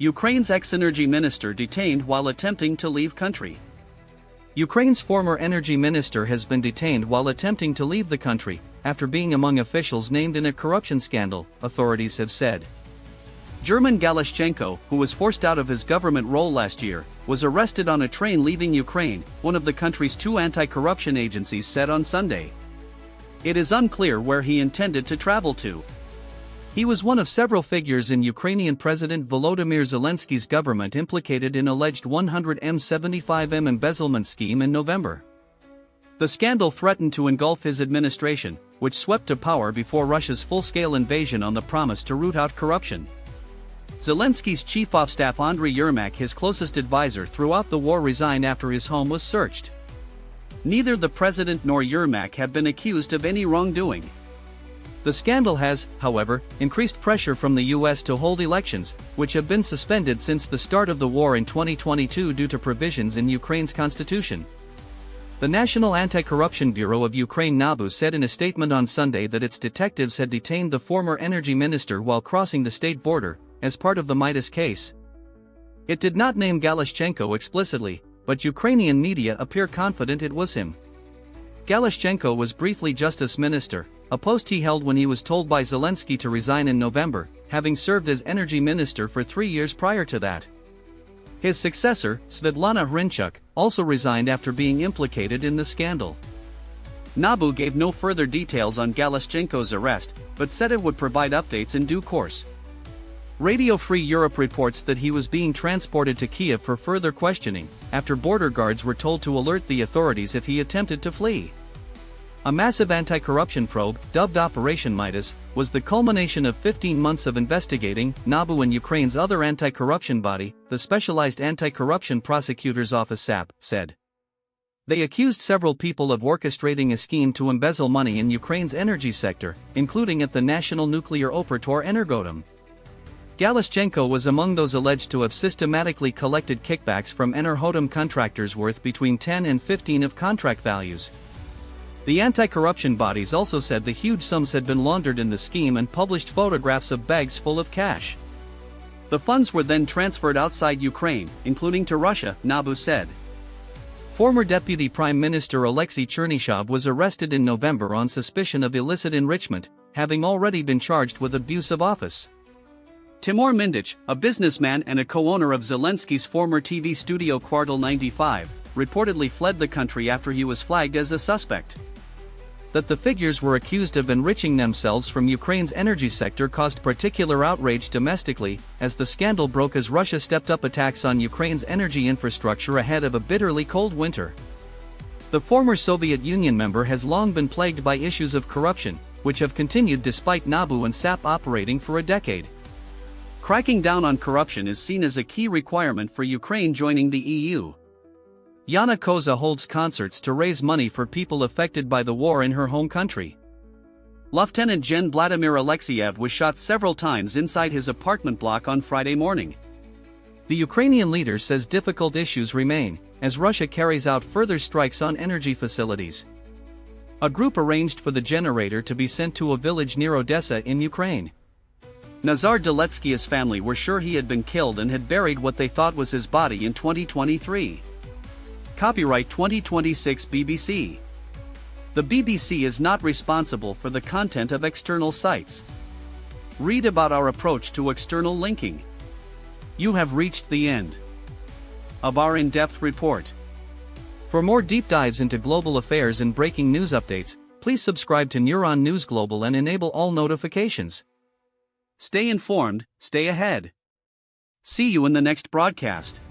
Ukraine's ex-energy minister detained while attempting to leave country. Ukraine's former energy minister has been detained while attempting to leave the country, after being among officials named in a corruption scandal, authorities have said. German Galushchenko, who was forced out of his government role last year, was arrested on a train leaving Ukraine, one of the country's two anti-corruption agencies said on Sunday. It is unclear where he intended to travel to. He was one of several figures in Ukrainian President Volodymyr Zelensky's government implicated in alleged 175M embezzlement scheme in November. The scandal threatened to engulf his administration, which swept to power before Russia's full-scale invasion on the promise to root out corruption. Zelensky's chief of staff Andriy Yermak, his closest advisor throughout the war, resigned after his home was searched. Neither the president nor Yermak have been accused of any wrongdoing. The scandal has, however, increased pressure from the US to hold elections, which have been suspended since the start of the war in 2022 due to provisions in Ukraine's constitution. The National Anti-Corruption Bureau of Ukraine Nabu said in a statement on Sunday that its detectives had detained the former energy minister while crossing the state border, as part of the Midas case. It did not name Galuschenko explicitly, but Ukrainian media appear confident it was him. Galuschenko was briefly justice minister, a post he held when he was told by Zelensky to resign in November, having served as energy minister for 3 years prior to that. His successor, Svitlana Hrynchuk, also resigned after being implicated in the scandal. Nabu gave no further details on Galuschenko's arrest, but said it would provide updates in due course. Radio Free Europe reports that he was being transported to Kyiv for further questioning, after border guards were told to alert the authorities if he attempted to flee. A massive anti-corruption probe, dubbed Operation Midas, was the culmination of 15 months of investigating. Nabu and Ukraine's other anti-corruption body, the Specialized Anti-Corruption Prosecutors Office SAP, said. They accused several people of orchestrating a scheme to embezzle money in Ukraine's energy sector, including at the national nuclear operator Energoatom. Galuschenko was among those alleged to have systematically collected kickbacks from Enerhoatom contractors worth between 10 and 15 of contract values. The anti-corruption bodies also said the huge sums had been laundered in the scheme and published photographs of bags full of cash. The funds were then transferred outside Ukraine, including to Russia, Nabu said. Former Deputy Prime Minister Alexei Chernyshov was arrested in November on suspicion of illicit enrichment, having already been charged with abuse of office. Timur Mindich, a businessman and a co-owner of Zelensky's former TV studio Kvartal 95, reportedly fled the country after he was flagged as a suspect. That the figures were accused of enriching themselves from Ukraine's energy sector caused particular outrage domestically, as the scandal broke as Russia stepped up attacks on Ukraine's energy infrastructure ahead of a bitterly cold winter. The former Soviet Union member has long been plagued by issues of corruption, which have continued despite Nabu and Sap operating for a decade. Cracking down on corruption is seen as a key requirement for Ukraine joining the EU. Yana Kozah holds concerts to raise money for people affected by the war in her home country. Lieutenant Gen Vladimir Alexeyev was shot several times inside his apartment block on Friday morning. The Ukrainian leader says difficult issues remain, as Russia carries out further strikes on energy facilities. A group arranged for the generator to be sent to a village near Odessa in Ukraine. Nazar Deletsky's family were sure he had been killed and had buried what they thought was his body in 2023. Copyright 2026 BBC. The BBC is not responsible for the content of external sites. Read about our approach to external linking. You have reached the end of our in-depth report. For more deep dives into global affairs and breaking news updates, please subscribe to Neuron News Global and enable all notifications. Stay informed, stay ahead. See you in the next broadcast.